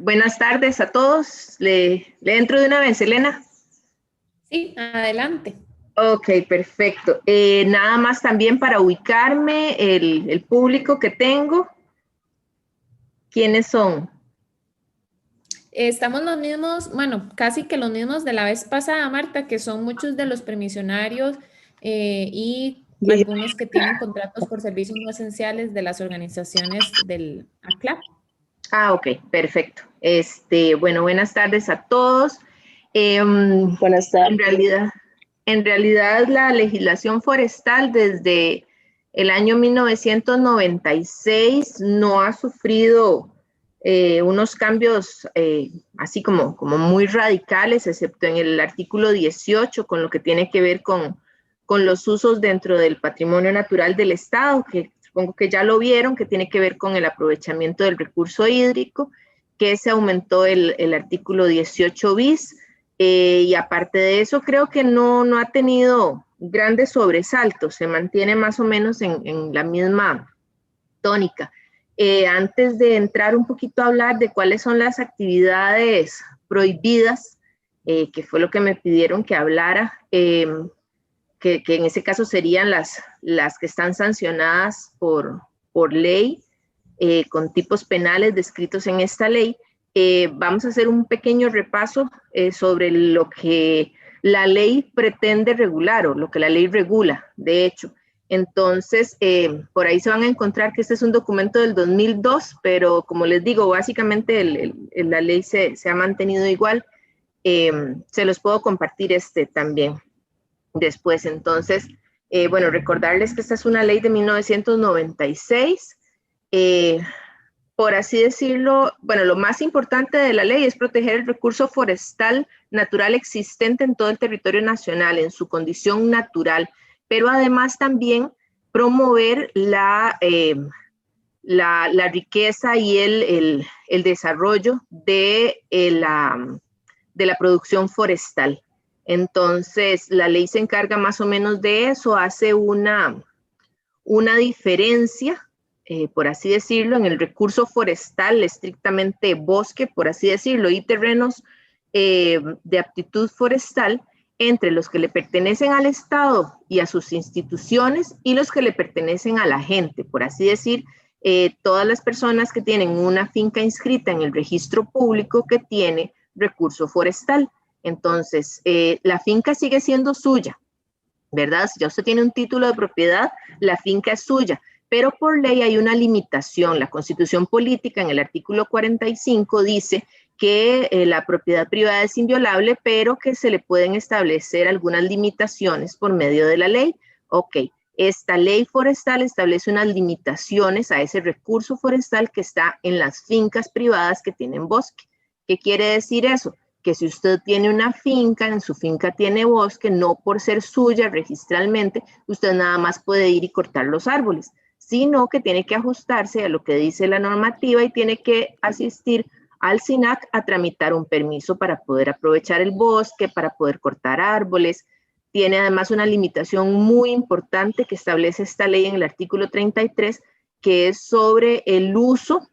Buenas tardes a todos. ¿Le entro de una vez, Elena? Sí, adelante. Ok, perfecto. Nada más también para ubicarme, el público que tengo. ¿Quiénes son? Estamos los mismos, bueno, casi que los mismos de la vez pasada, Marta, que son muchos de los permisionarios y algunos que tienen contratos por servicios no esenciales de las organizaciones del ACLAP. Ah, ok, perfecto. Bueno, buenas tardes a todos. Buenas En tardes. realidad, la legislación forestal desde el año 1996 no ha sufrido unos cambios así como muy radicales, excepto en el artículo 18, con lo que tiene que ver con los usos dentro del patrimonio natural del Estado, que supongo que ya lo vieron, que tiene que ver con el aprovechamiento del recurso hídrico, que se aumentó el artículo 18 bis. Y aparte de eso, creo que no ha tenido grandes sobresaltos, se mantiene más o menos en la misma tónica. Antes de entrar un poquito a hablar de cuáles son las actividades prohibidas, que fue lo que me pidieron que hablara, que en ese caso serían las que están sancionadas por ley, con tipos penales descritos en esta ley. Vamos a hacer un pequeño repaso sobre lo que la ley pretende regular o lo que la ley regula, de hecho. Entonces, por ahí se van a encontrar que este es un documento del 2002, pero como les digo, básicamente la ley se ha mantenido igual. Se los puedo compartir también después. Entonces, bueno, recordarles que esta es una ley de 1996. Por así decirlo, bueno, lo más importante de la ley es proteger el recurso forestal natural existente en todo el territorio nacional, en su condición natural, pero además también promover la riqueza y el desarrollo de la producción forestal. Entonces, la ley se encarga más o menos de eso, hace una diferencia, por así decirlo, en el recurso forestal, estrictamente bosque, por así decirlo, y terrenos de aptitud forestal, entre los que le pertenecen al Estado y a sus instituciones y los que le pertenecen a la gente, por así decir, todas las personas que tienen una finca inscrita en el registro público que tiene recurso forestal. Entonces, la finca sigue siendo suya, ¿verdad? Si ya usted tiene un título de propiedad, la finca es suya, pero por ley hay una limitación. La Constitución Política en el artículo 45 dice que la propiedad privada es inviolable, pero que se le pueden establecer algunas limitaciones por medio de la ley. Ok, esta ley forestal establece unas limitaciones a ese recurso forestal que está en las fincas privadas que tienen bosque. ¿Qué quiere decir eso? Que si usted tiene una finca, en su finca tiene bosque, no por ser suya registralmente, usted nada más puede ir y cortar los árboles, sino que tiene que ajustarse a lo que dice la normativa y tiene que asistir al SINAC a tramitar un permiso para poder aprovechar el bosque, para poder cortar árboles. Tiene además una limitación muy importante que establece esta ley en el artículo 33, que es sobre el uso,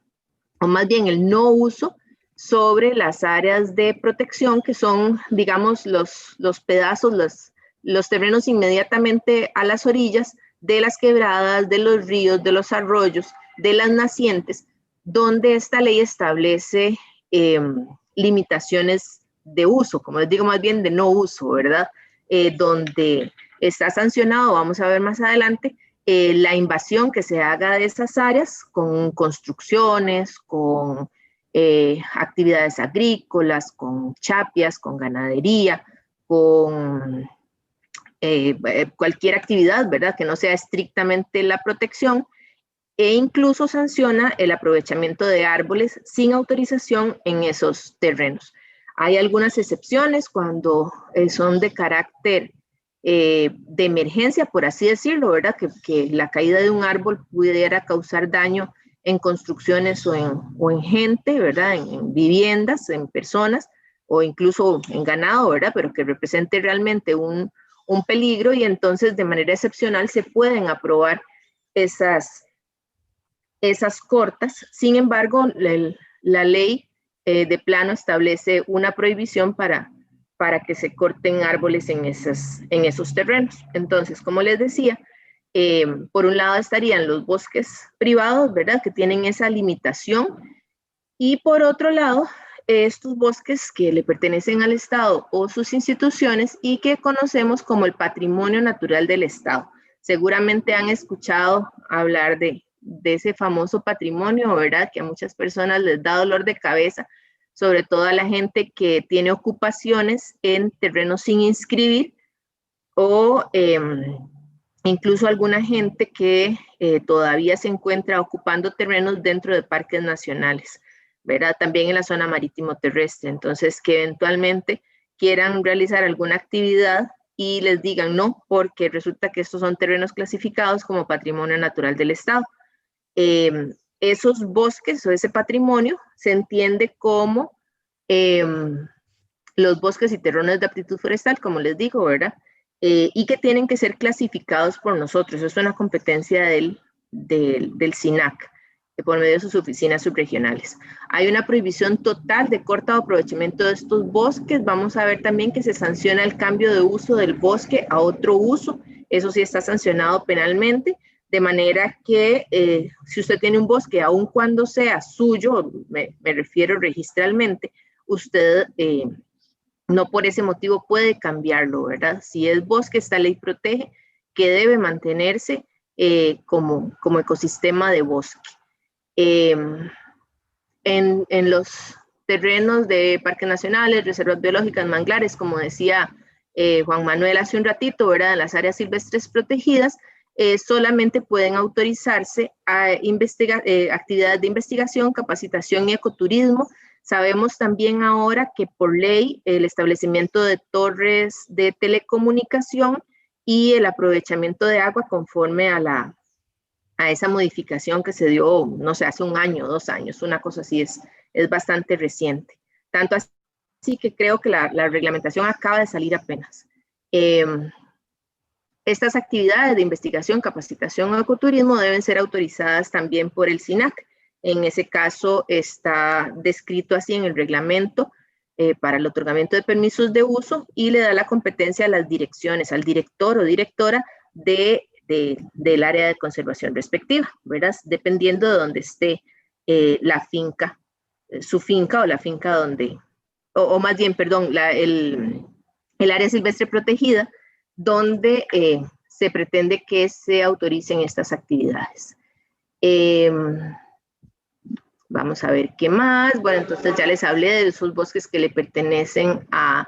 o más bien el no uso, sobre las áreas de protección, que son, digamos, los pedazos, los terrenos inmediatamente a las orillas de las quebradas, de los ríos, de los arroyos, de las nacientes, donde esta ley establece limitaciones de uso, como les digo, más bien de no uso, ¿verdad? Donde está sancionado, vamos a ver más adelante, la invasión que se haga de esas áreas con construcciones, con actividades agrícolas, con chapias, con ganadería, con cualquier actividad, ¿verdad? Que no sea estrictamente la protección, e incluso sanciona el aprovechamiento de árboles sin autorización en esos terrenos. Hay algunas excepciones cuando son de carácter de emergencia, por así decirlo, ¿verdad? Que la caída de un árbol pudiera causar daño en construcciones o en gente, ¿verdad? En viviendas, en personas o incluso en ganado, ¿verdad? Pero que represente realmente un peligro, y entonces de manera excepcional se pueden aprobar esas cortas. Sin embargo, la ley de plano establece una prohibición para que se corten árboles en esos terrenos. Entonces, como les decía, por un lado estarían los bosques privados, ¿verdad?, que tienen esa limitación, y por otro lado, estos bosques que le pertenecen al Estado o sus instituciones y que conocemos como el patrimonio natural del Estado. Seguramente han escuchado hablar de ese famoso patrimonio, ¿verdad?, que a muchas personas les da dolor de cabeza, sobre todo a la gente que tiene ocupaciones en terrenos sin inscribir o incluso alguna gente que todavía se encuentra ocupando terrenos dentro de parques nacionales, ¿verdad? También en la zona marítimo terrestre. Entonces, que eventualmente quieran realizar alguna actividad y les digan no, porque resulta que estos son terrenos clasificados como patrimonio natural del Estado. Esos bosques o ese patrimonio se entiende como los bosques y terrenos de aptitud forestal, como les digo, ¿verdad? Y que tienen que ser clasificados por nosotros. Eso es una competencia del SINAC, por medio de sus oficinas subregionales. Hay una prohibición total de corta o aprovechamiento de estos bosques. Vamos a ver también que se sanciona el cambio de uso del bosque a otro uso. Eso sí está sancionado penalmente, de manera que si usted tiene un bosque, aun cuando sea suyo, me refiero registralmente, usted no por ese motivo puede cambiarlo, ¿verdad? Si es bosque, esta ley protege que debe mantenerse como ecosistema de bosque. En los terrenos de parques nacionales, reservas biológicas, manglares, como decía Juan Manuel hace un ratito, ¿verdad?, en las áreas silvestres protegidas, solamente pueden autorizarse a actividades de investigación, capacitación y ecoturismo. Sabemos también ahora que por ley el establecimiento de torres de telecomunicación y el aprovechamiento de agua conforme a esa modificación que se dio, no sé, hace 1 año, 2 años, una cosa así, es bastante reciente. Tanto así que creo que la reglamentación acaba de salir apenas. Estas actividades de investigación, capacitación o ecoturismo deben ser autorizadas también por el SINAC. En ese caso está descrito así en el reglamento para el otorgamiento de permisos de uso y le da la competencia a las direcciones, al director o directora del área de conservación respectiva, ¿verdad? Dependiendo de donde esté la finca, su finca o la finca donde, o más bien, perdón, el área silvestre protegida, donde se pretende que se autoricen estas actividades. Vamos a ver qué más. Bueno, entonces ya les hablé de esos bosques que le pertenecen a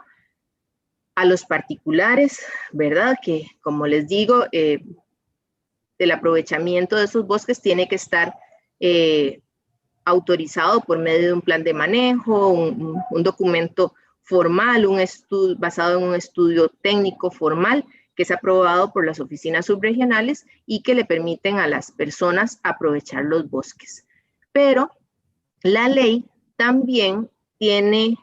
los particulares, ¿verdad? Que, como les digo, el aprovechamiento de esos bosques tiene que estar autorizado por medio de un plan de manejo, un documento formal, un estudio basado en un estudio técnico formal que es aprobado por las oficinas subregionales y que le permiten a las personas aprovechar los bosques. Pero la ley también tiene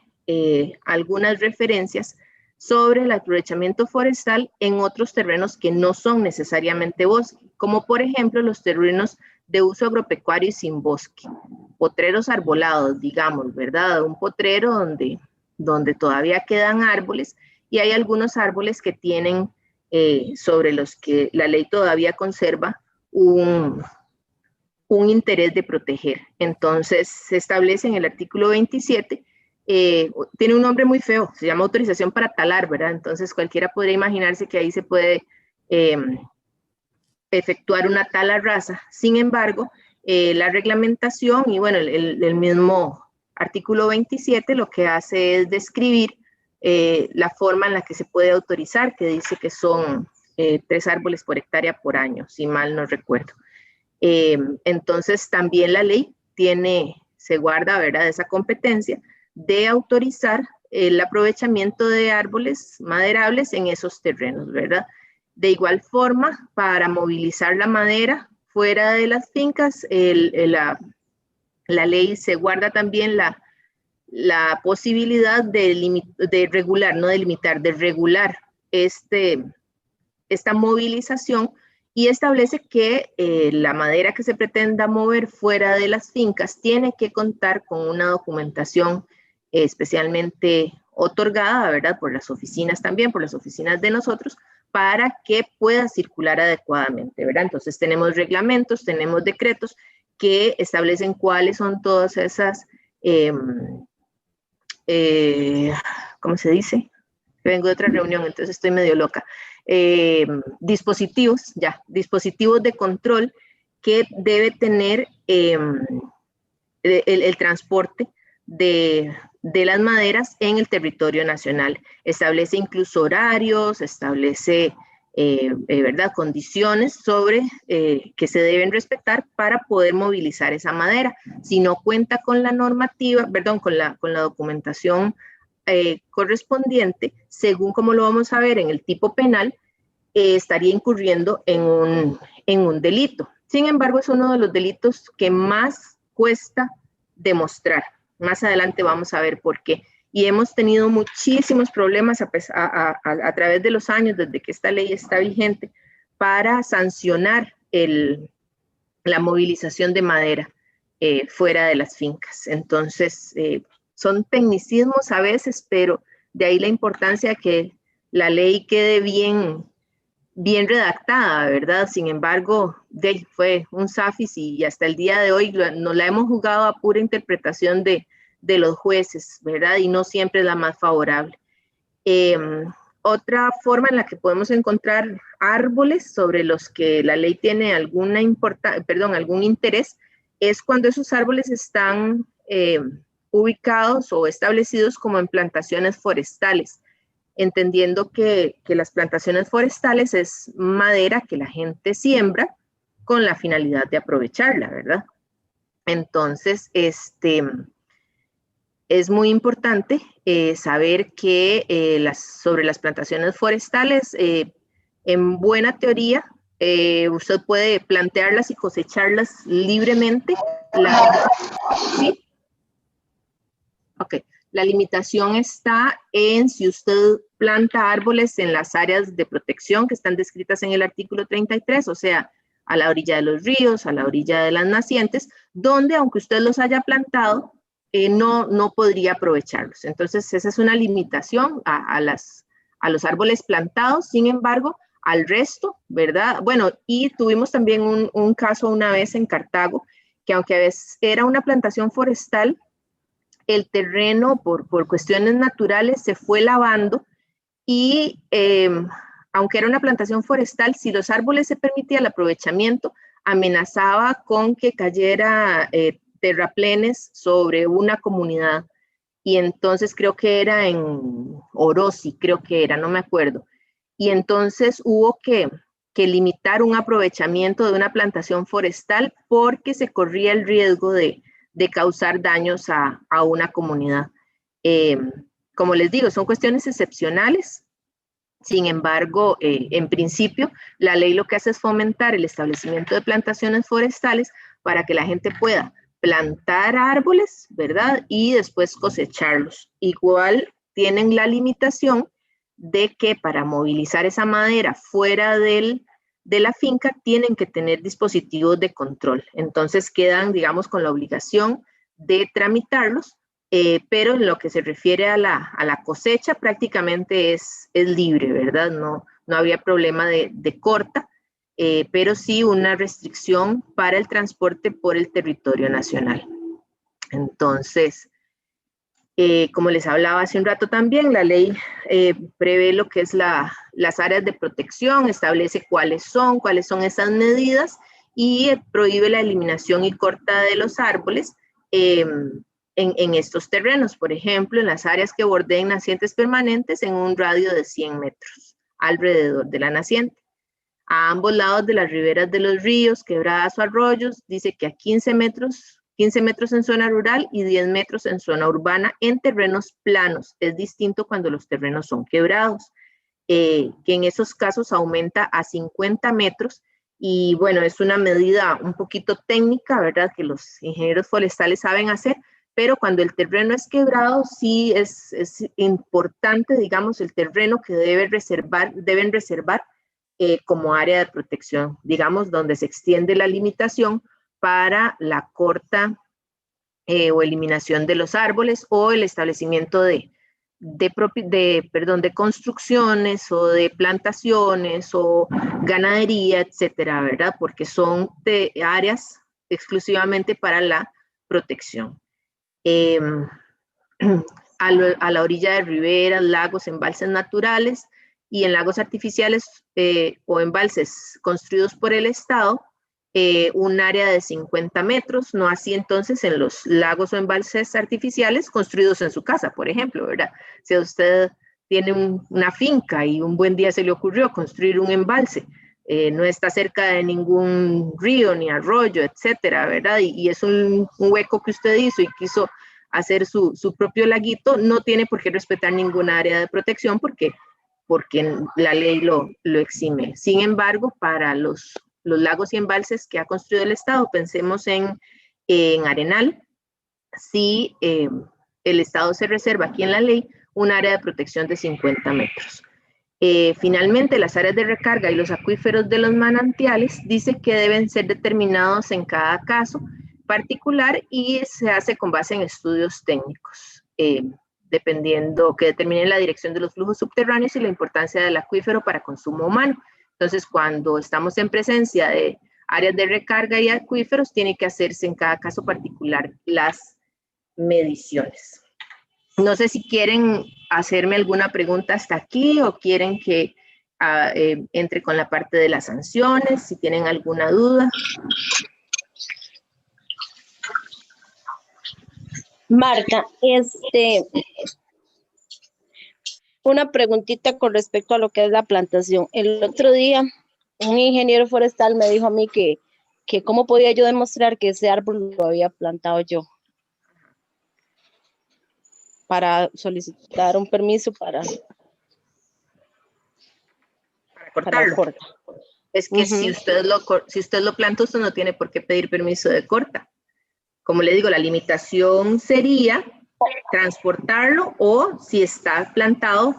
algunas referencias sobre el aprovechamiento forestal en otros terrenos que no son necesariamente bosque, como por ejemplo los terrenos de uso agropecuario y sin bosque, potreros arbolados, digamos, ¿verdad? Un potrero donde todavía quedan árboles y hay algunos árboles que tienen, sobre los que la ley todavía conserva un interés de proteger. Entonces se establece en el artículo 27, tiene un nombre muy feo, se llama autorización para talar, ¿verdad? Entonces cualquiera podría imaginarse que ahí se puede efectuar una tala rasa. Sin embargo, la reglamentación y bueno, el mismo artículo 27 lo que hace es describir la forma en la que se puede autorizar, que dice que son 3 árboles por hectárea por año, si mal no recuerdo. Entonces también la ley se guarda, ¿verdad?, esa competencia de autorizar el aprovechamiento de árboles maderables en esos terrenos, ¿verdad? De igual forma, para movilizar la madera fuera de las fincas, la ley se guarda también la posibilidad de regular, no de limitar, de regular esta movilización y establece que la madera que se pretenda mover fuera de las fincas tiene que contar con una documentación especialmente otorgada, ¿verdad? Por las oficinas también, por las oficinas de nosotros, para que pueda circular adecuadamente, ¿verdad? Entonces tenemos reglamentos, tenemos decretos que establecen cuáles son todas esas, ¿cómo se dice? Vengo de otra reunión, entonces estoy medio loca. Dispositivos de control que debe tener el transporte de las maderas en el territorio nacional. Establece incluso horarios, establece ¿verdad? Condiciones sobre que se deben respetar para poder movilizar esa madera. Si no cuenta con la normativa, perdón, con la documentación correspondiente, según como lo vamos a ver en el tipo penal, estaría incurriendo en un delito. Sin embargo, es uno de los delitos que más cuesta demostrar. Más adelante vamos a ver por qué. Y hemos tenido muchísimos problemas a través de los años, desde que esta ley está vigente, para sancionar la movilización de madera fuera de las fincas. Entonces, son tecnicismos a veces, pero de ahí la importancia de que la ley quede bien redactada, ¿verdad? Sin embargo, fue un zafis y hasta el día de hoy nos la hemos jugado a pura interpretación de los jueces, ¿verdad? Y no siempre es la más favorable. Otra forma en la que podemos encontrar árboles sobre los que la ley tiene algún interés es cuando esos árboles están ubicados o establecidos como en plantaciones forestales, entendiendo que las plantaciones forestales es madera que la gente siembra con la finalidad de aprovecharla, ¿verdad? Entonces, es muy importante saber que sobre las plantaciones forestales, en buena teoría, usted puede plantearlas y cosecharlas libremente. ¿Sí? Ok. La limitación está en si usted planta árboles en las áreas de protección que están descritas en el artículo 33, o sea, a la orilla de los ríos, a la orilla de las nacientes, donde aunque usted los haya plantado, no podría aprovecharlos. Entonces, esa es una limitación a los árboles plantados. Sin embargo, al resto, ¿verdad? Bueno, y tuvimos también un caso una vez en Cartago, que aunque a veces era una plantación forestal, el terreno por cuestiones naturales se fue lavando y aunque era una plantación forestal, si los árboles se permitía el aprovechamiento, amenazaba con que cayera terraplenes sobre una comunidad. Y entonces creo que era en Orosi, no me acuerdo. Y entonces hubo que limitar un aprovechamiento de una plantación forestal porque se corría el riesgo de causar daños a una comunidad. Como les digo, son cuestiones excepcionales. Sin embargo, en principio, la ley lo que hace es fomentar el establecimiento de plantaciones forestales para que la gente pueda plantar árboles, ¿verdad? Y después cosecharlos. Igual tienen la limitación de que para movilizar esa madera fuera de la finca tienen que tener dispositivos de control. Entonces quedan, digamos, con la obligación de tramitarlos, pero en lo que se refiere a la cosecha prácticamente es libre, ¿verdad? No había problema de corta, pero sí una restricción para el transporte por el territorio nacional. Entonces, como les hablaba hace un rato también, la ley prevé lo que es las áreas de protección, establece cuáles son esas medidas y prohíbe la eliminación y corta de los árboles en estos terrenos, por ejemplo, en las áreas que bordeen nacientes permanentes en un radio de 100 metros alrededor de la naciente. A ambos lados de las riberas de los ríos, quebradas o arroyos, dice que a 15 metros en zona rural y 10 metros en zona urbana en terrenos planos. Es distinto cuando los terrenos son quebrados, que en esos casos aumenta a 50 metros. Y bueno, es una medida un poquito técnica, ¿verdad? Que los ingenieros forestales saben hacer, pero cuando el terreno es quebrado, sí es importante, digamos, el terreno que deben reservar como área de protección, digamos, donde se extiende la limitación para la corta o eliminación de los árboles o el establecimiento de construcciones o de plantaciones o ganadería, etcétera, ¿verdad? Porque son de áreas exclusivamente para la protección. A la orilla de riberas, lagos, embalses naturales y en lagos artificiales o embalses construidos por el Estado, un área de 50 metros, no así entonces en los lagos o embalses artificiales construidos en su casa, por ejemplo, ¿verdad? Si usted tiene una finca y un buen día se le ocurrió construir un embalse, no está cerca de ningún río ni arroyo, etcétera, ¿verdad? Y es un hueco que usted hizo y quiso hacer su propio laguito, no tiene por qué respetar ninguna área de protección porque la ley lo exime. Sin embargo, para los lagos y embalses que ha construido el Estado, pensemos en Arenal, si el Estado se reserva aquí en la ley un área de protección de 50 metros. Finalmente, las áreas de recarga y los acuíferos de los manantiales dice que deben ser determinados en cada caso particular y se hace con base en estudios técnicos, dependiendo que determinen la dirección de los flujos subterráneos y la importancia del acuífero para consumo humano. Entonces, cuando estamos en presencia de áreas de recarga y acuíferos, tiene que hacerse en cada caso particular las mediciones. No sé si quieren hacerme alguna pregunta hasta aquí o quieren que entre con la parte de las sanciones, si tienen alguna duda. Marta, una preguntita con respecto a lo que es la plantación. El otro día, un ingeniero forestal me dijo a mí que cómo podía yo demostrar que ese árbol lo había plantado yo para solicitar un permiso para cortarlo. Corta. Es que si usted lo planta, usted no tiene por qué pedir permiso de corta. Como le digo, la limitación sería transportarlo o si está plantado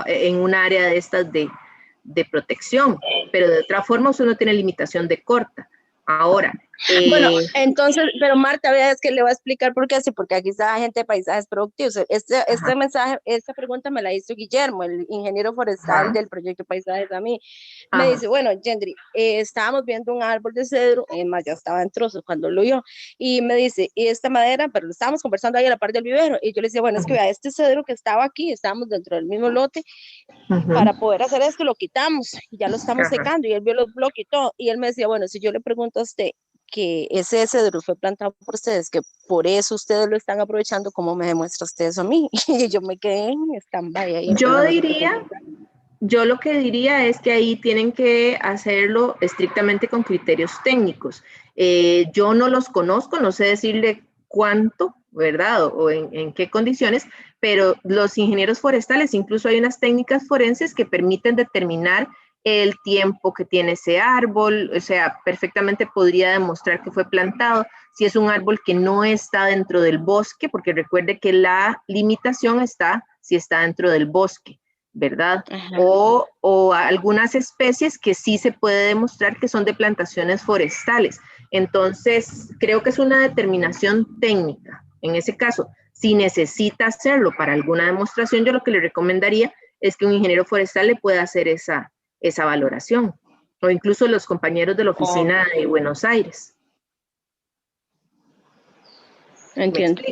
en un área de estas de protección, pero de otra forma usted no tiene limitación de corta. Ahora, bueno, entonces, pero Marta, vea, es que le voy a explicar por qué así, porque aquí está gente de paisajes productivos. Este mensaje, esta pregunta me la hizo Guillermo, el ingeniero forestal del proyecto Paisajes a mí. Me dice, bueno, Gendry, estábamos viendo un árbol de cedro, más ya estaba en trozos cuando lo vio, y me dice, y esta madera, pero lo estábamos conversando ahí a la par del vivero, y yo le decía, bueno, es que vea, este cedro que estaba aquí, estábamos dentro del mismo lote, para poder hacer esto lo quitamos, y ya lo estamos secando, y él vio los bloques y todo, y él me decía, bueno, si yo le pregunto a usted, que ese cedro fue plantado por ustedes, que por eso ustedes lo están aprovechando, ¿cómo me demuestra usted eso a mí? Y yo me quedé en stand-by ahí. Yo lo que diría es que ahí tienen que hacerlo estrictamente con criterios técnicos. Yo no los conozco, no sé decirle cuánto, ¿verdad? O en qué condiciones, pero los ingenieros forestales, incluso hay unas técnicas forenses que permiten determinar el tiempo que tiene ese árbol, o sea, perfectamente podría demostrar que fue plantado. Si es un árbol que no está dentro del bosque, porque recuerde que la limitación está si está dentro del bosque, ¿verdad? O algunas especies que sí se puede demostrar que son de plantaciones forestales. Entonces, creo que es una determinación técnica. En ese caso, si necesita hacerlo para alguna demostración, yo lo que le recomendaría es que un ingeniero forestal le pueda hacer esa valoración, o incluso los compañeros de la oficina de Buenos Aires. Entiendo.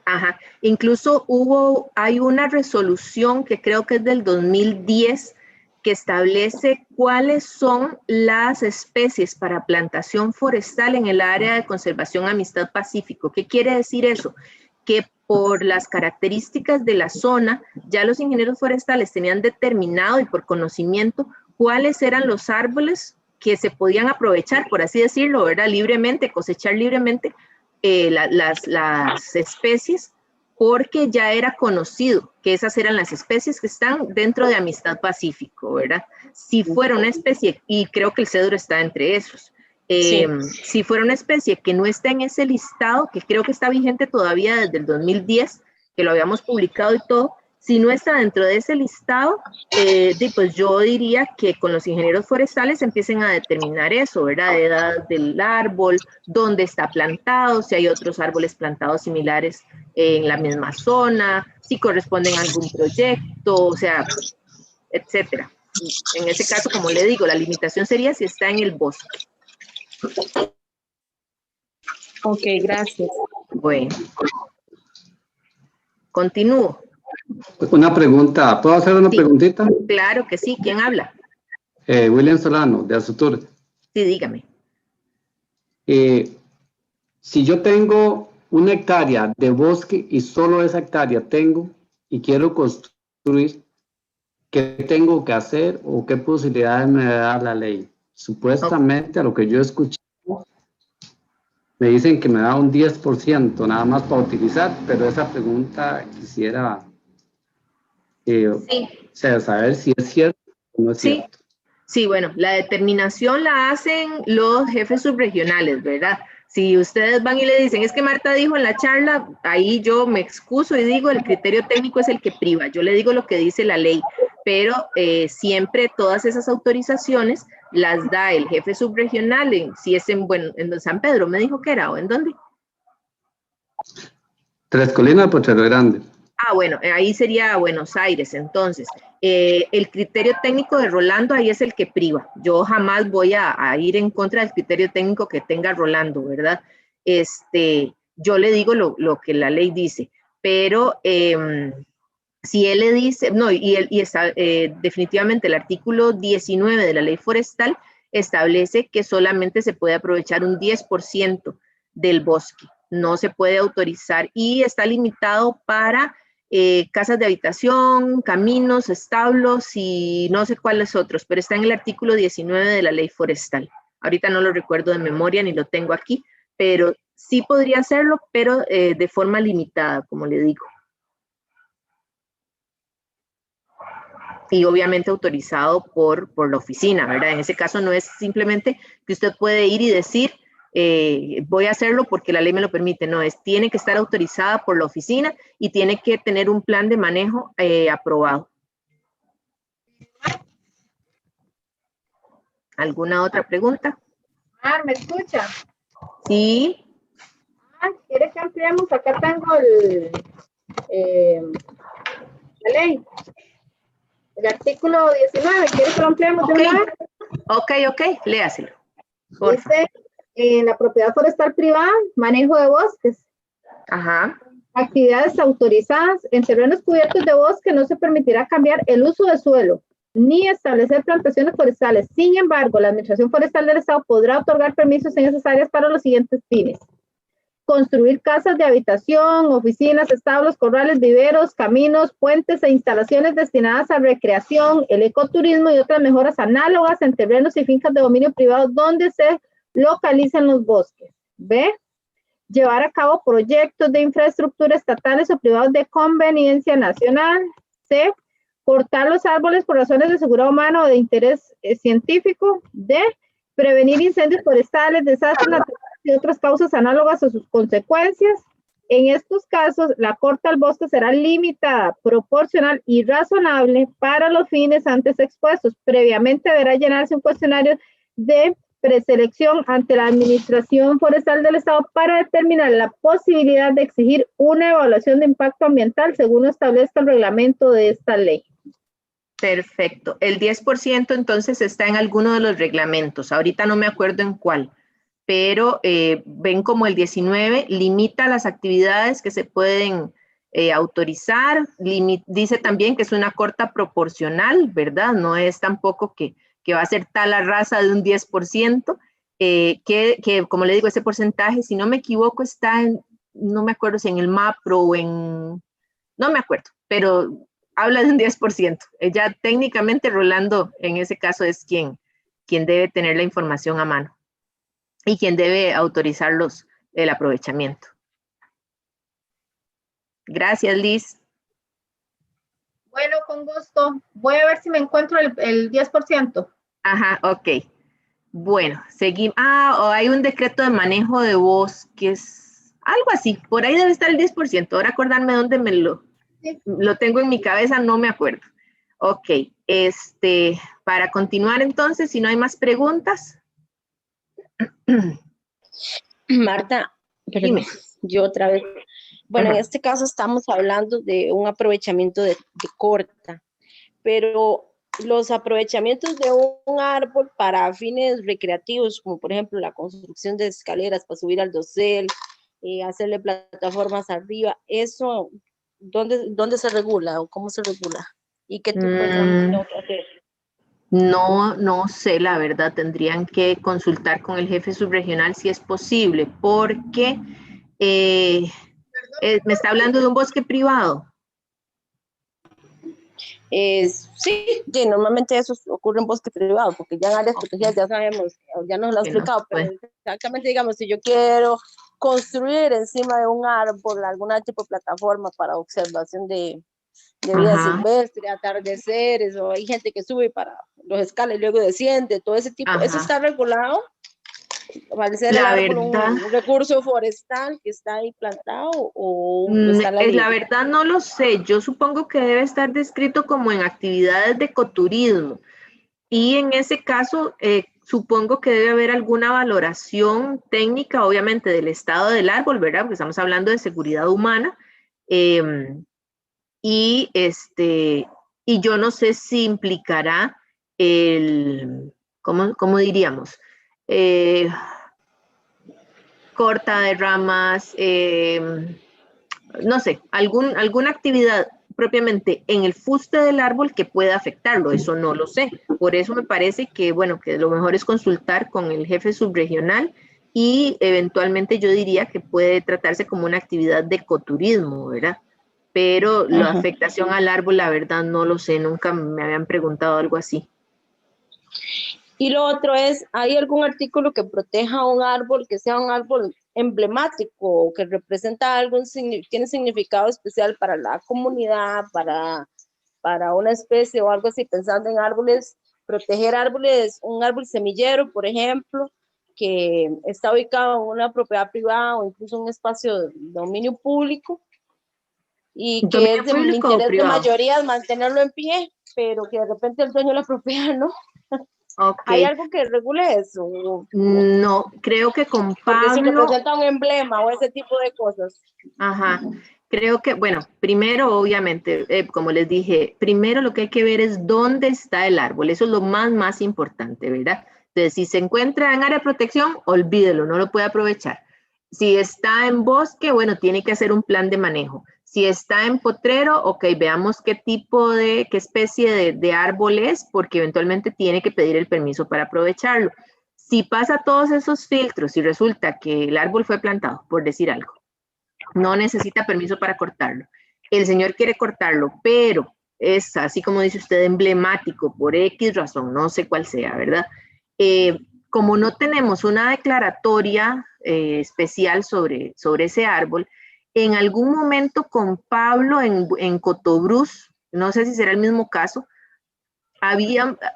Ajá. Incluso hay una resolución que creo que es del 2010 que establece cuáles son las especies para plantación forestal en el área de conservación Amistad Pacífico. ¿Qué quiere decir eso? Que por las características de la zona, ya los ingenieros forestales tenían determinado y por conocimiento cuáles eran los árboles que se podían aprovechar, por así decirlo, ¿verdad? Libremente, cosechar libremente las especies, porque ya era conocido que esas eran las especies que están dentro de Amistad Pacífico, ¿verdad? Si fuera una especie, y creo que el cedro está entre esos, si fuera una especie que no está en ese listado, que creo que está vigente todavía desde el 2010, que lo habíamos publicado y todo, Si no está dentro de ese listado, pues yo diría que con los ingenieros forestales empiecen a determinar eso, ¿verdad? Edad del árbol, dónde está plantado, si hay otros árboles plantados similares en la misma zona, si corresponden a algún proyecto, o sea, etcétera. En ese caso, como le digo, la limitación sería si está en el bosque. Ok, gracias. Bueno. Continúo. Una pregunta, ¿puedo hacer una preguntita? Claro que sí, ¿quién habla? William Solano, de Azutur. Sí, dígame. Si yo tengo 1 hectárea de bosque y solo esa hectárea tengo y quiero construir, ¿qué tengo que hacer o qué posibilidades me da la ley? Supuestamente, a lo que yo escuché, me dicen que me da un 10% nada más para utilizar, pero esa pregunta quisiera saber si es cierto o no es cierto. Sí, bueno, la determinación la hacen los jefes subregionales, ¿verdad? Si ustedes van y le dicen, es que Marta dijo en la charla, ahí yo me excuso y digo, el criterio técnico es el que priva. Yo le digo lo que dice la ley, pero siempre todas esas autorizaciones las da el jefe subregional, si es en San Pedro, me dijo que era, ¿o en dónde? Tres Colinas, Potrero Grande. Bueno, ahí sería Buenos Aires, entonces. El criterio técnico de Rolando ahí es el que priva. Yo jamás voy a ir en contra del criterio técnico que tenga Rolando, ¿verdad? Yo le digo lo que la ley dice, pero si él le dice, no, definitivamente el artículo 19 de la ley forestal establece que solamente se puede aprovechar un 10% del bosque, no se puede autorizar y está limitado para casas de habitación, caminos, establos y no sé cuáles otros, pero está en el artículo 19 de la ley forestal. Ahorita no lo recuerdo de memoria ni lo tengo aquí, pero sí podría hacerlo, pero de forma limitada, como le digo. Y obviamente autorizado por la oficina, ¿verdad? En ese caso no es simplemente que usted puede ir y decir, voy a hacerlo porque la ley me lo permite, no, tiene que estar autorizada por la oficina y tiene que tener un plan de manejo aprobado. ¿Alguna otra pregunta? ¿Me escucha? Sí. ¿Quiere que ampliemos? Acá tengo la ley. El artículo 19, ¿quiere que lo ampliemos de una vez? Ok, léaselo. Dice, en la propiedad forestal privada, manejo de bosques. Ajá. Actividades autorizadas. En terrenos cubiertos de bosque no se permitirá cambiar el uso de suelo, ni establecer plantaciones forestales. Sin embargo, la Administración Forestal del Estado podrá otorgar permisos en esas áreas para los siguientes fines: construir casas de habitación, oficinas, establos, corrales, viveros, caminos, puentes e instalaciones destinadas a recreación, el ecoturismo y otras mejoras análogas en terrenos y fincas de dominio privado donde se localicen los bosques. ¿Ve? Llevar a cabo proyectos de infraestructura estatales o privados de conveniencia nacional. C. Cortar los árboles por razones de seguridad humana o de interés científico. D. Prevenir incendios forestales, desastres naturales y otras causas análogas a sus consecuencias. En estos casos, la corta al bosque será limitada, proporcional y razonable para los fines antes expuestos. Previamente deberá llenarse un cuestionario de preselección ante la Administración Forestal del Estado para determinar la posibilidad de exigir una evaluación de impacto ambiental según establezca el reglamento de esta ley. Perfecto. El 10% entonces está en alguno de los reglamentos. Ahorita no me acuerdo en cuál, pero ven como el 19 limita las actividades que se pueden autorizar. Dice también que es una corta proporcional, ¿verdad? No es tampoco que va a ser tal la raza de un 10%, que como le digo, ese porcentaje, si no me equivoco, está en, no me acuerdo si en el MAPRO o en, no me acuerdo, pero habla de un 10%. Ya técnicamente Rolando en ese caso es quien debe tener la información a mano y quien debe autorizar el aprovechamiento. Gracias, Liz. Bueno, con gusto. Voy a ver si me encuentro el 10%. Ajá, ok. Bueno, seguimos. O hay un decreto de manejo de bosques, algo así. Por ahí debe estar el 10%. Ahora acordarme dónde me lo lo tengo en mi cabeza, no me acuerdo. Ok, para continuar entonces, si no hay más preguntas. Marta, perdón, Dime. yo otra vez. Bueno, Ajá. en este caso estamos hablando de un aprovechamiento de corta, pero los aprovechamientos de un árbol para fines recreativos, como por ejemplo la construcción de escaleras para subir al dosel, hacerle plataformas arriba, eso, ¿dónde se regula o cómo se regula? ¿Y qué tipo de trámite tengo que hacer? No sé, la verdad, tendrían que consultar con el jefe subregional si es posible, porque me está hablando de un bosque privado. Sí, normalmente eso ocurre en bosque privado, porque ya en áreas protegidas ya sabemos, ya nos lo ha explicado, pero exactamente, digamos, si yo quiero construir encima de un árbol alguna tipo de plataforma para observación de vida silvestre, atardeceres, o hay gente que sube para los escalas y luego desciende, todo ese tipo, eso está regulado. ¿Al ser el árbol un recurso forestal que está ahí plantado o está la verdad no lo sé, yo supongo que debe estar descrito como en actividades de ecoturismo y en ese caso supongo que debe haber alguna valoración técnica, obviamente del estado del árbol, ¿verdad? Porque estamos hablando de seguridad humana y yo no sé si implicará ¿cómo diríamos? Corta de ramas, no sé, alguna actividad propiamente en el fuste del árbol que pueda afectarlo, eso no lo sé. Por eso me parece que, bueno, que lo mejor es consultar con el jefe subregional y eventualmente yo diría que puede tratarse como una actividad de ecoturismo, ¿verdad? Pero la afectación al árbol, la verdad no lo sé, nunca me habían preguntado algo así. Y lo otro es, ¿hay algún artículo que proteja un árbol, que sea un árbol emblemático, que representa algo, tiene significado especial para la comunidad, para una especie o algo así, pensando en árboles, proteger árboles, un árbol semillero, por ejemplo, que está ubicado en una propiedad privada o incluso un espacio de dominio público y que es de interés de mayoría mantenerlo en pie, pero que de repente el dueño de la propiedad no? Okay. ¿Hay algo que regule eso? No, creo que con Pablo... Porque si representa un emblema o ese tipo de cosas. Ajá, creo que, bueno, primero obviamente, como les dije, primero lo que hay que ver es dónde está el árbol, eso es lo más importante, ¿verdad? Entonces, si se encuentra en área de protección, olvídelo, no lo puede aprovechar. Si está en bosque, bueno, tiene que hacer un plan de manejo. Si está en potrero, ok, veamos qué especie de árbol es, porque eventualmente tiene que pedir el permiso para aprovecharlo. Si pasa todos esos filtros y resulta que el árbol fue plantado, por decir algo, no necesita permiso para cortarlo. El señor quiere cortarlo, pero es así como dice usted, emblemático por X razón, no sé cuál sea, ¿verdad? Como no tenemos una declaratoria especial sobre ese árbol, en algún momento con Pablo en Cotobruz, no sé si será el mismo caso,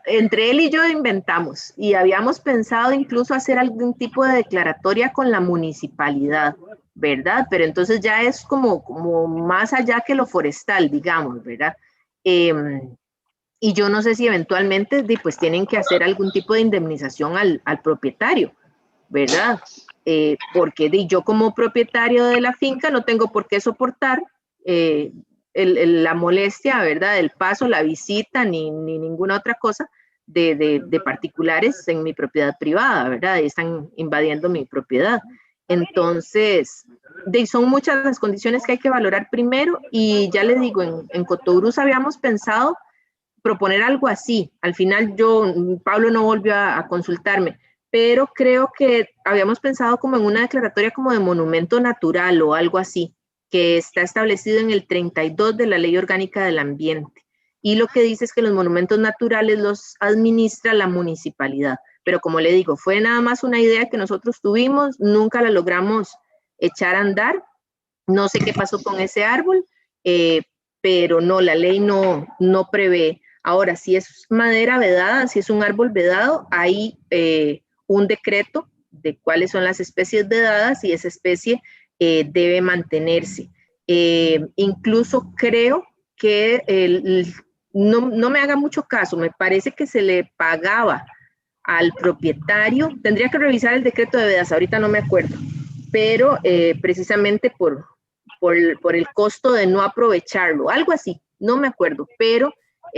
entre él y yo inventamos y habíamos pensado incluso hacer algún tipo de declaratoria con la municipalidad, ¿verdad? Pero entonces ya es como más allá que lo forestal, digamos, ¿verdad? Y yo no sé si eventualmente pues tienen que hacer algún tipo de indemnización al propietario, ¿verdad? Porque yo como propietario de la finca no tengo por qué soportar la molestia, ¿verdad? El paso, la visita, ni ninguna otra cosa de particulares en mi propiedad privada, ¿verdad? Están invadiendo mi propiedad. Entonces, son muchas las condiciones que hay que valorar primero y ya les digo, en Cotobruz habíamos pensado proponer algo así. Al final Pablo no volvió a consultarme, pero creo que habíamos pensado como en una declaratoria como de monumento natural o algo así, que está establecido en el 32 de la Ley Orgánica del Ambiente. Y lo que dice es que los monumentos naturales los administra la municipalidad. Pero como le digo, fue nada más una idea que nosotros tuvimos, nunca la logramos echar a andar. No sé qué pasó con ese árbol, pero no, la ley no prevé. Ahora, si es madera vedada, si es un árbol vedado, hay un decreto de cuáles son las especies vedadas y esa especie debe mantenerse. Incluso creo que no me haga mucho caso, me parece que se le pagaba al propietario, tendría que revisar el decreto de vedas, ahorita no me acuerdo, pero precisamente por el costo de no aprovecharlo, algo así, no me acuerdo, pero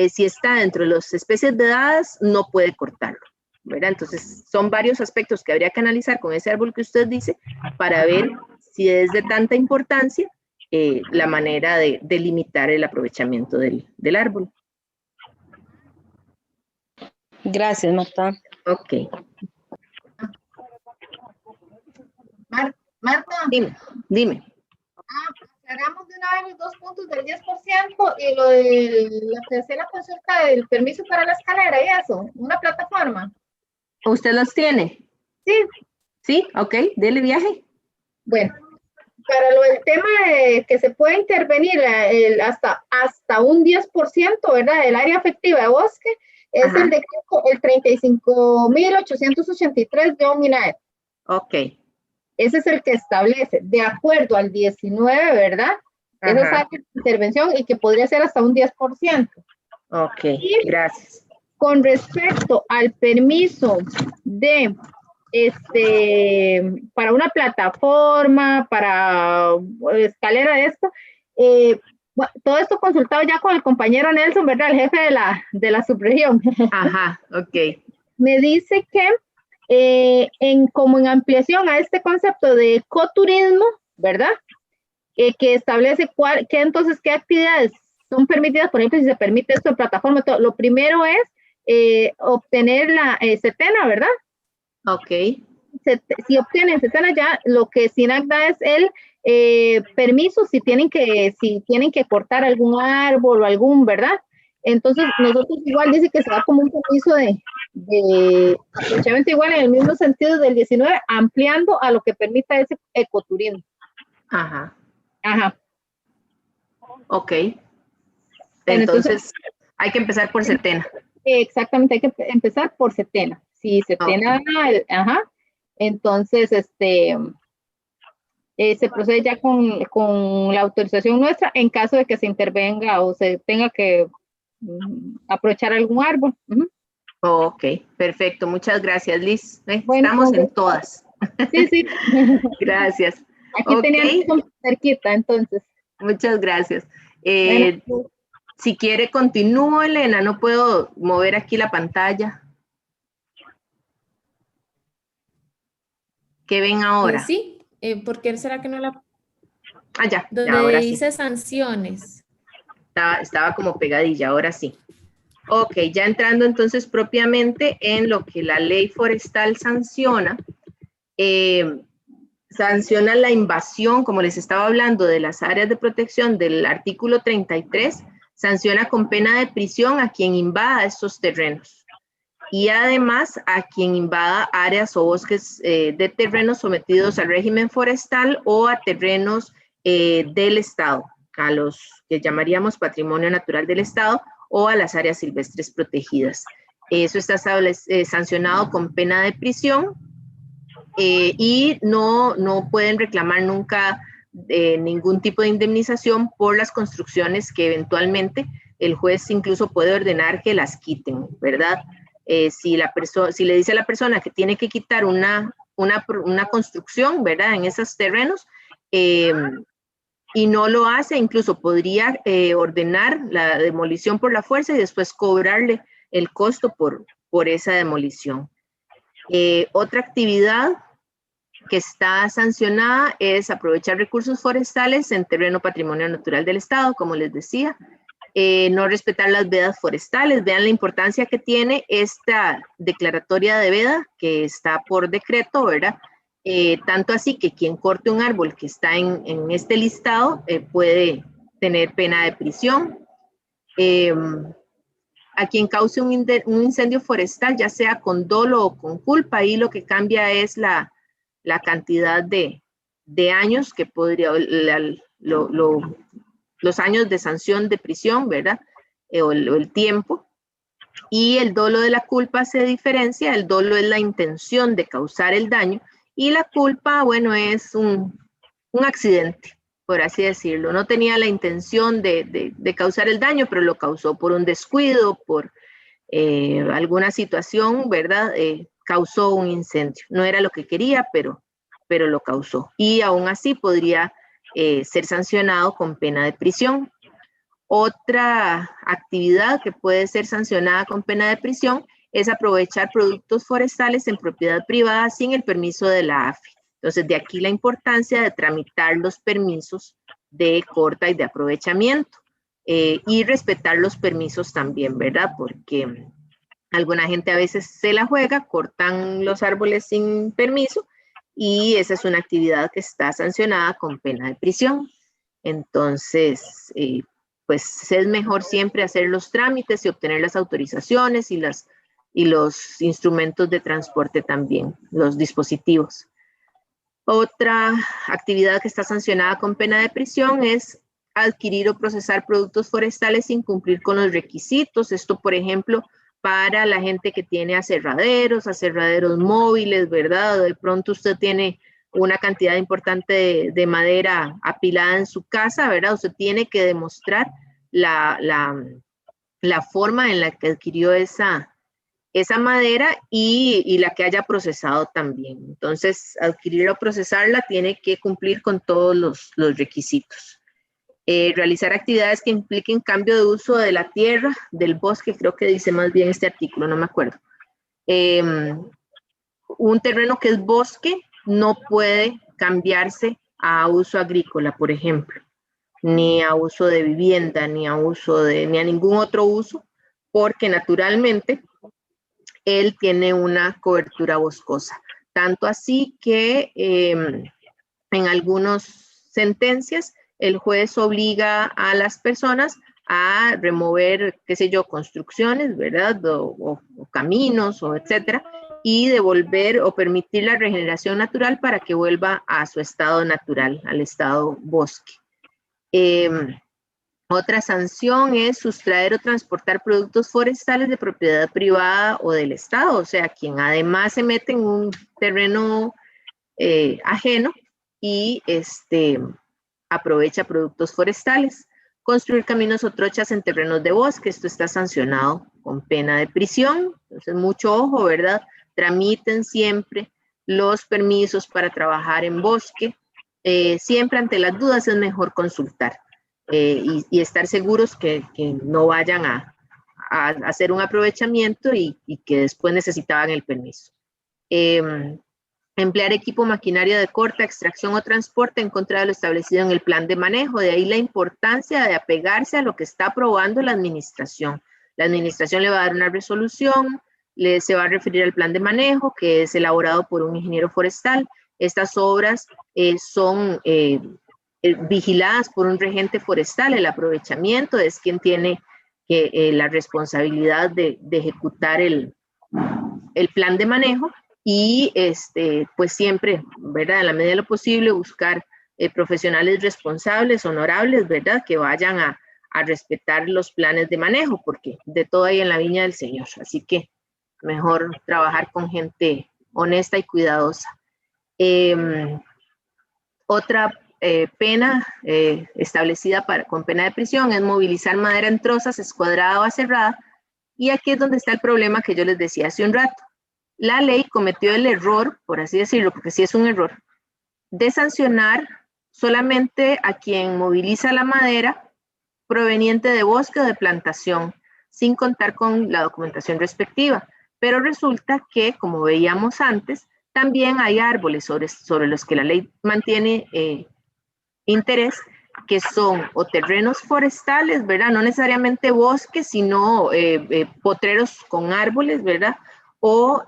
si está dentro de las especies vedadas, no puede cortarlo, ¿verdad? Entonces, son varios aspectos que habría que analizar con ese árbol que usted dice para ver si es de tanta importancia la manera de limitar el aprovechamiento del árbol. Gracias, Marta. Ok. Marta, Dime. hagamos de una vez los 2 puntos del 10% y lo de la tercera consulta del permiso para la escalera y eso, una plataforma. ¿Usted los tiene? Sí. Sí, ok, dele viaje. Bueno, para lo del tema de que se puede intervenir hasta un 10%, ¿verdad? Del área efectiva de bosque, es Ajá. el decreto, el 35.883 de OMINAE. Ok. Ese es el que establece, de acuerdo al 19, ¿verdad? Esa es área de intervención y que podría ser hasta un 10%. Ok, y gracias. Con respecto al permiso de para una plataforma, para escalera de esto, bueno, todo esto consultado ya con el compañero Nelson, ¿verdad? El jefe de la subregión. Ajá, ok. Me dice que como en ampliación a este concepto de ecoturismo, ¿verdad? Que establece qué actividades son permitidas, por ejemplo, si se permite esto en plataforma, todo. Lo primero es obtener la CETENA, ¿verdad? Ok. Si obtienen CETENA, ya lo que SINAC da es el permiso si tienen que cortar algún árbol o algún, ¿verdad? Entonces, nosotros igual dice que se da como un permiso de aprovechamiento igual en el mismo sentido del 19, ampliando a lo que permita ese ecoturismo. Ajá. Ajá. Ok. Entonces, hay que empezar por CETENA. Exactamente, hay que empezar por CETENA. Si CETENA, okay. Ajá, entonces se procede ya con la autorización nuestra en caso de que se intervenga o se tenga que aprovechar algún árbol. Ok, perfecto. Muchas gracias, Liz. Bueno, estamos en todas. Sí, sí. Gracias. Aquí tenían cerquita, entonces. Muchas gracias. Bueno. Si quiere, continúo, Elena. No puedo mover aquí la pantalla. ¿Qué ven ahora? Sí, ¿por qué será que no la...? Ya, donde ahora dice sí. sanciones. Estaba como pegadilla, ahora sí. Ok, ya entrando entonces propiamente en lo que la ley forestal sanciona. Sanciona la invasión, como les estaba hablando, de las áreas de protección del artículo 33, sanciona con pena de prisión a quien invada estos terrenos. Y además a quien invada áreas o bosques de terrenos sometidos al régimen forestal o a terrenos del Estado, a los que llamaríamos patrimonio natural del Estado o a las áreas silvestres protegidas. Eso está sancionado con pena de prisión y no pueden reclamar nunca ningún tipo de indemnización por las construcciones que eventualmente el juez incluso puede ordenar que las quiten, ¿verdad? Si le dice a la persona que tiene que quitar una construcción, ¿verdad? En esos terrenos, y no lo hace, incluso podría ordenar la demolición por la fuerza y después cobrarle el costo por esa demolición. Otra actividad que está sancionada es aprovechar recursos forestales en terreno patrimonio natural del Estado, como les decía. No respetar las vedas forestales. Vean la importancia que tiene esta declaratoria de veda que está por decreto, ¿verdad? Tanto así que quien corte un árbol que está en este listado puede tener pena de prisión. A quien cause un incendio forestal, ya sea con dolo o con culpa, ahí lo que cambia es la cantidad de años que podría, los años de sanción de prisión, ¿verdad? O el tiempo. Y el dolo de la culpa se diferencia. El dolo es la intención de causar el daño y la culpa, bueno, es un accidente, por así decirlo. No tenía la intención de causar el daño, pero lo causó por un descuido, por alguna situación, ¿verdad? Causó un incendio. No era lo que quería, pero lo causó. Y aún así podría ser sancionado con pena de prisión. Otra actividad que puede ser sancionada con pena de prisión es aprovechar productos forestales en propiedad privada sin el permiso de la AFI. Entonces, de aquí la importancia de tramitar los permisos de corta y de aprovechamiento y respetar los permisos también, ¿verdad? Porque alguna gente a veces se la juega, cortan los árboles sin permiso y esa es una actividad que está sancionada con pena de prisión. Entonces, pues es mejor siempre hacer los trámites y obtener las autorizaciones y los instrumentos de transporte también, los dispositivos. Otra actividad que está sancionada con pena de prisión es adquirir o procesar productos forestales sin cumplir con los requisitos. Esto, por ejemplo, para la gente que tiene aserraderos móviles, ¿verdad? De pronto usted tiene una cantidad importante de madera apilada en su casa, ¿verdad? Usted tiene que demostrar la forma en la que adquirió esa madera y la que haya procesado también. Entonces, adquirir o procesarla tiene que cumplir con todos los requisitos. Realizar actividades que impliquen cambio de uso de la tierra, del bosque, creo que dice más bien este artículo, no me acuerdo. Un terreno que es bosque no puede cambiarse a uso agrícola, por ejemplo, ni a uso de vivienda, ni a ningún otro uso, porque naturalmente él tiene una cobertura boscosa. Tanto así que en algunas sentencias el juez obliga a las personas a remover, qué sé yo, construcciones, ¿verdad? O caminos, o etcétera, y devolver o permitir la regeneración natural para que vuelva a su estado natural, al estado bosque. Otra sanción es sustraer o transportar productos forestales de propiedad privada o del Estado, o sea, quien además se mete en un terreno ajeno y aprovecha productos forestales. Construir caminos o trochas en terrenos de bosque, esto está sancionado con pena de prisión, entonces mucho ojo, ¿verdad? Tramiten siempre los permisos para trabajar en bosque, siempre ante las dudas es mejor consultar y estar seguros que no vayan a hacer un aprovechamiento y que después necesitaban el permiso. Emplear equipo maquinaria de corta, extracción o transporte en contra de lo establecido en el plan de manejo. De ahí la importancia de apegarse a lo que está aprobando la administración. La administración le va a dar una resolución, se va a referir al plan de manejo, que es elaborado por un ingeniero forestal. Estas obras son vigiladas por un regente forestal. El aprovechamiento es quien tiene la responsabilidad de ejecutar el plan de manejo. Y pues siempre, ¿verdad? En la medida de lo posible buscar profesionales responsables, honorables, ¿verdad? Que vayan a respetar los planes de manejo, porque de todo hay en la viña del Señor. Así que mejor trabajar con gente honesta y cuidadosa. Otra pena establecida con pena de prisión es movilizar madera en trozas, escuadrada o aserrada. Y aquí es donde está el problema que yo les decía hace un rato. La ley cometió el error, por así decirlo, porque sí es un error, de sancionar solamente a quien moviliza la madera proveniente de bosque o de plantación, sin contar con la documentación respectiva. Pero resulta que, como veíamos antes, también hay árboles sobre los que la ley mantiene interés, que son o terrenos forestales, ¿verdad? No necesariamente bosques, sino potreros con árboles, ¿verdad? O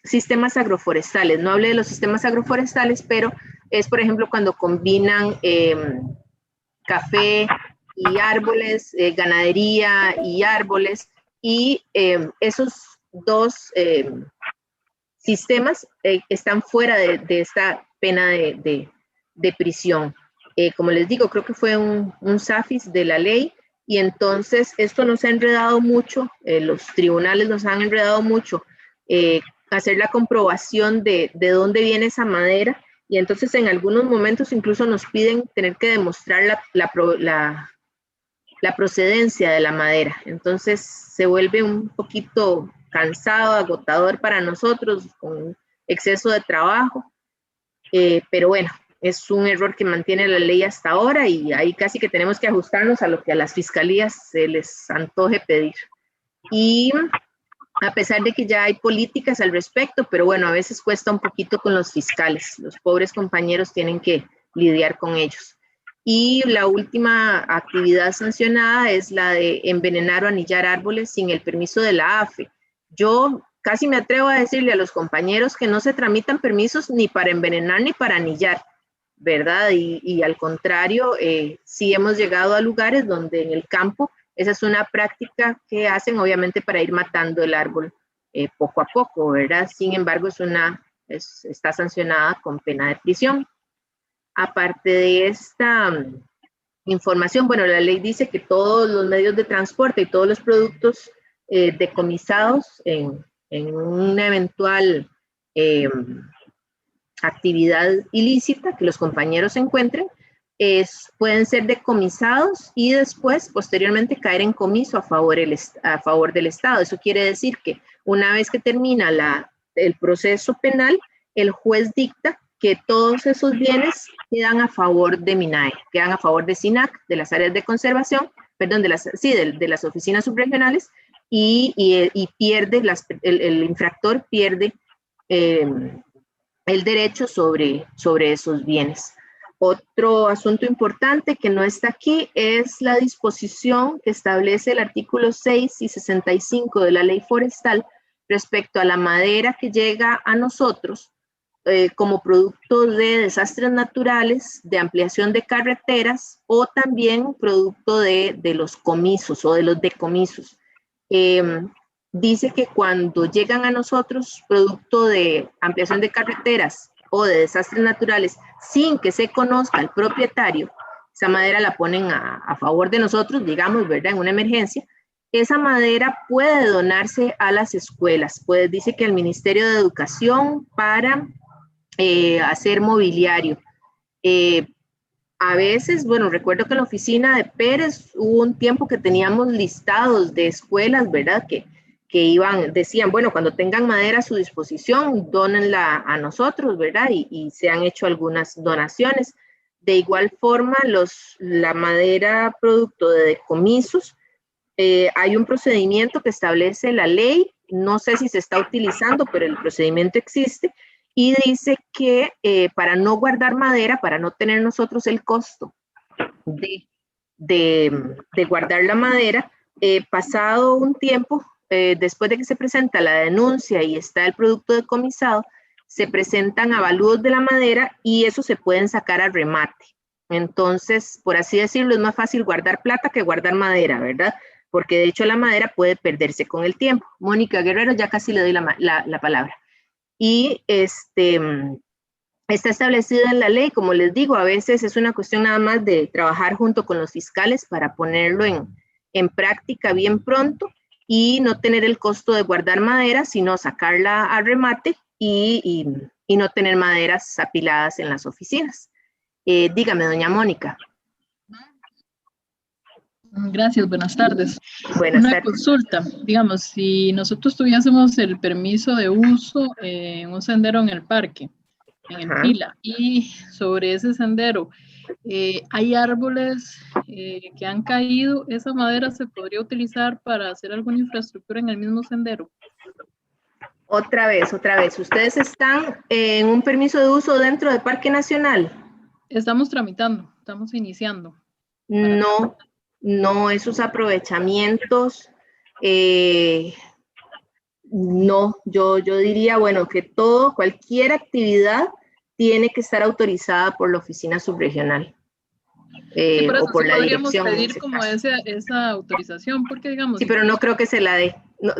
sistemas agroforestales. No hablé de los sistemas agroforestales, pero es, por ejemplo, cuando combinan café y árboles, ganadería y árboles, y esos dos sistemas están fuera de esta pena de prisión. Como les digo, creo que fue un SAFIS de la ley. Y entonces esto nos ha enredado mucho, los tribunales nos han enredado mucho, hacer la comprobación de dónde viene esa madera y entonces en algunos momentos incluso nos piden tener que demostrar la procedencia de la madera. Entonces se vuelve un poquito cansado, agotador para nosotros, con exceso de trabajo, pero bueno, es un error que mantiene la ley hasta ahora y ahí casi que tenemos que ajustarnos a lo que a las fiscalías se les antoje pedir. Y a pesar de que ya hay políticas al respecto, pero bueno, a veces cuesta un poquito con los fiscales. Los pobres compañeros tienen que lidiar con ellos. Y la última actividad sancionada es la de envenenar o anillar árboles sin el permiso de la AFE. Yo casi me atrevo a decirle a los compañeros que no se tramitan permisos ni para envenenar ni para anillar, ¿verdad? Y al contrario, sí hemos llegado a lugares donde en el campo esa es una práctica que hacen obviamente para ir matando el árbol poco a poco, ¿verdad? Sin embargo, está sancionada con pena de prisión. Aparte de esta información, bueno, la ley dice que todos los medios de transporte y todos los productos decomisados en una eventual actividad ilícita que los compañeros encuentren, pueden ser decomisados y después, posteriormente, caer en comiso a favor del Estado. Eso quiere decir que una vez que termina el proceso penal, el juez dicta que todos esos bienes quedan a favor de MINAE, quedan a favor de SINAC, de las áreas de conservación, perdón, de las oficinas subregionales, y pierde, el infractor pierde el derecho sobre esos bienes. Otro asunto importante que no está aquí es la disposición que establece el artículo 6 y 65 de la ley forestal respecto a la madera que llega a nosotros como producto de desastres naturales, de ampliación de carreteras o también producto de los comisos o de los decomisos. Dice que cuando llegan a nosotros producto de ampliación de carreteras o de desastres naturales sin que se conozca el propietario, esa madera la ponen a favor de nosotros, digamos, ¿verdad? En una emergencia, esa madera puede donarse a las escuelas. Pues dice que el Ministerio de Educación para hacer mobiliario. A veces, bueno, recuerdo que en la oficina de Pérez hubo un tiempo que teníamos listados de escuelas, ¿verdad? Que decían, bueno, cuando tengan madera a su disposición, dónenla a nosotros, ¿verdad? Y se han hecho algunas donaciones. De igual forma, la madera producto de decomisos, hay un procedimiento que establece la ley, no sé si se está utilizando, pero el procedimiento existe, y dice que para no guardar madera, para no tener nosotros el costo de guardar la madera, pasado un tiempo, después de que se presenta la denuncia y está el producto decomisado, se presentan avalúos de la madera y eso se pueden sacar a remate. Entonces, por así decirlo, es más fácil guardar plata que guardar madera, ¿verdad? Porque de hecho la madera puede perderse con el tiempo. Mónica Guerrero, ya casi le doy la palabra. Y está establecido en la ley, como les digo, a veces es una cuestión nada más de trabajar junto con los fiscales para ponerlo en práctica bien pronto y no tener el costo de guardar madera, sino sacarla a remate y no tener maderas apiladas en las oficinas. Dígame, doña Mónica. Gracias, buenas tardes. Buenas Una tardes. consulta, digamos, si nosotros tuviésemos el permiso de uso en un sendero en el parque, en el Pila, y sobre ese sendero hay árboles que han caído, ¿esa madera se podría utilizar para hacer alguna infraestructura en el mismo sendero? Otra vez, ¿ustedes están en un permiso de uso dentro del Parque Nacional? Estamos tramitando, estamos iniciando. No, esos aprovechamientos, no, yo diría, bueno, que cualquier actividad tiene que estar autorizada por la oficina subregional. Sí, por eso, o por sí la podríamos dirección. pedir como esa autorización, porque digamos... Sí, pero no creo que se la dé. No,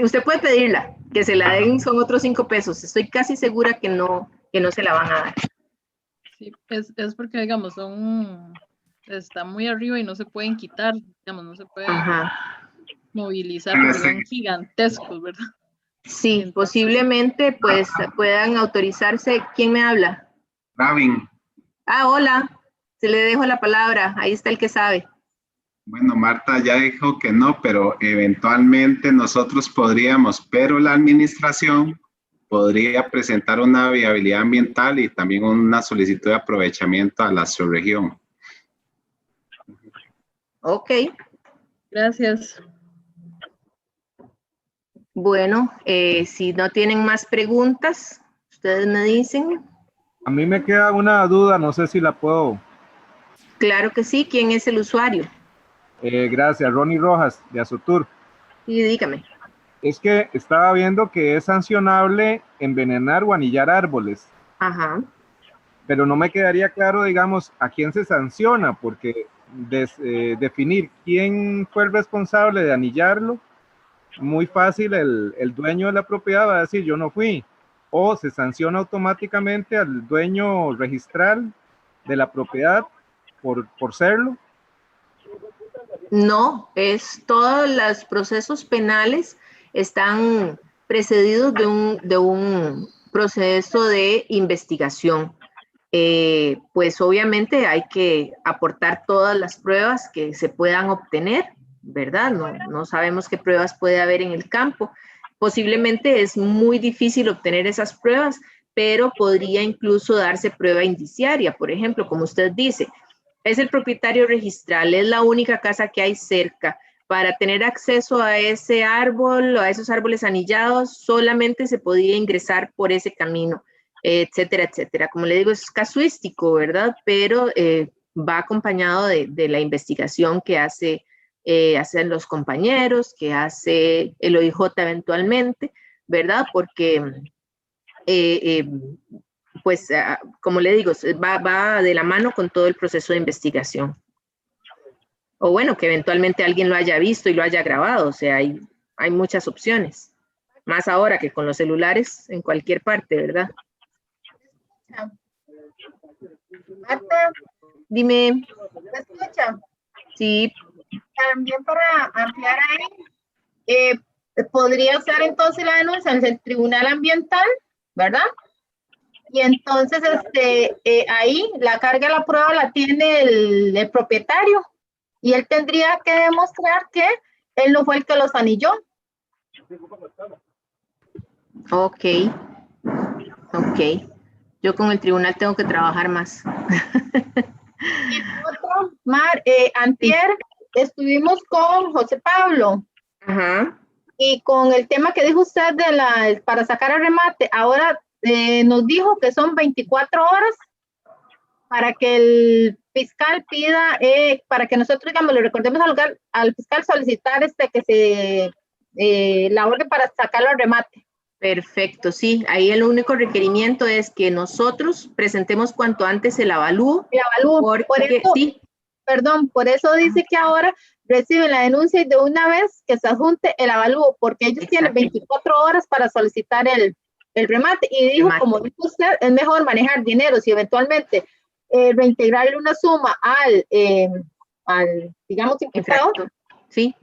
usted puede pedirla, que se la den, son otros 5 pesos. Estoy casi segura que no se la van a dar. Sí, es porque, digamos, está muy arriba y no se pueden quitar, digamos, no se pueden movilizar porque son gigantescos, ¿verdad? Sí, entonces, posiblemente pues puedan autorizarse. ¿Quién me habla? Rabin. Ah, hola. Se le dejo la palabra. Ahí está el que sabe. Bueno, Marta ya dijo que no, pero eventualmente nosotros podríamos, pero la administración podría presentar una viabilidad ambiental y también una solicitud de aprovechamiento a la subregión. Ok. Gracias. Bueno, si no tienen más preguntas, ustedes me dicen. A mí me queda una duda, no sé si la puedo. Claro que sí. ¿Quién es el usuario? Gracias, Ronnie Rojas, de Azotur. Sí, dígame. Es que estaba viendo que es sancionable envenenar o anillar árboles. Ajá. Pero no me quedaría claro, digamos, a quién se sanciona, porque definir quién fue el responsable de anillarlo, muy fácil, el dueño de la propiedad va a decir yo no fui, o se sanciona automáticamente al dueño registral de la propiedad por serlo. No, todos los procesos penales están precedidos de un proceso de investigación. Pues obviamente hay que aportar todas las pruebas que se puedan obtener, ¿verdad? No sabemos qué pruebas puede haber en el campo. Posiblemente es muy difícil obtener esas pruebas, pero podría incluso darse prueba indiciaria, por ejemplo, como usted dice. Es el propietario registral, es la única casa que hay cerca. Para tener acceso a ese árbol o a esos árboles anillados, solamente se podía ingresar por ese camino, etcétera, etcétera. Como le digo, es casuístico, ¿verdad? Pero va acompañado de la investigación que hacen los compañeros, que hace el OIJ eventualmente, ¿verdad? Porque pues, como le digo, va de la mano con todo el proceso de investigación. O bueno, que eventualmente alguien lo haya visto y lo haya grabado, o sea, hay muchas opciones. Más ahora que con los celulares en cualquier parte, ¿verdad? Marta, Dime. ¿me escucha? Sí. También para ampliar ahí, podría ser entonces la denuncia ante el Tribunal Ambiental, ¿verdad? Y entonces ahí la carga de la prueba la tiene el propietario y él tendría que demostrar que él no fue el que los anilló. Ok. Yo con el tribunal tengo que trabajar más. Y otro, Mar, antier estuvimos con José Pablo. Ajá. Y con el tema que dijo usted para sacar el remate, ahora nos dijo que son 24 horas para que el fiscal pida, para que nosotros, digamos, le recordemos al fiscal solicitar que se la orden para sacarlo al remate. Perfecto, sí. Ahí el único requerimiento es que nosotros presentemos cuanto antes el avalúo. El avalúo. Por eso, sí. Perdón, por eso dice que ahora reciben la denuncia y de una vez que se adjunte el avalúo, porque ellos tienen 24 horas para solicitar el remate. Y dijo, como dijo usted, es mejor manejar dinero si eventualmente reintegrarle una suma al digamos, infractor, sí,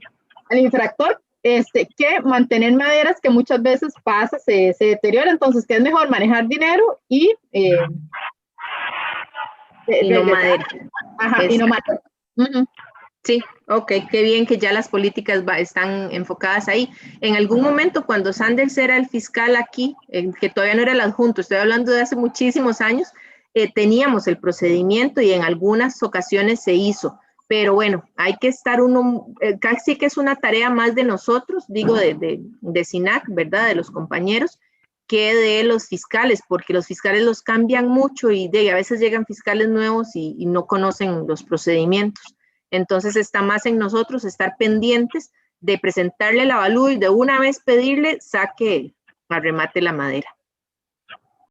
al infractor, que mantener maderas que muchas veces pasa, se deteriora. Entonces, que es mejor manejar dinero y no madera. Ajá, y no madera. Sí, ok, qué bien que ya las políticas están enfocadas ahí. En algún momento, cuando Sanders era el fiscal aquí, que todavía no era el adjunto, estoy hablando de hace muchísimos años, teníamos el procedimiento y en algunas ocasiones se hizo. Pero bueno, hay que estar casi que es una tarea más de nosotros, digo de SINAC, ¿verdad? De los compañeros, que de los fiscales, porque los fiscales los cambian mucho y a veces llegan fiscales nuevos y no conocen los procedimientos. Entonces está más en nosotros estar pendientes de presentarle el avalúo y de una vez pedirle saque al remate la madera.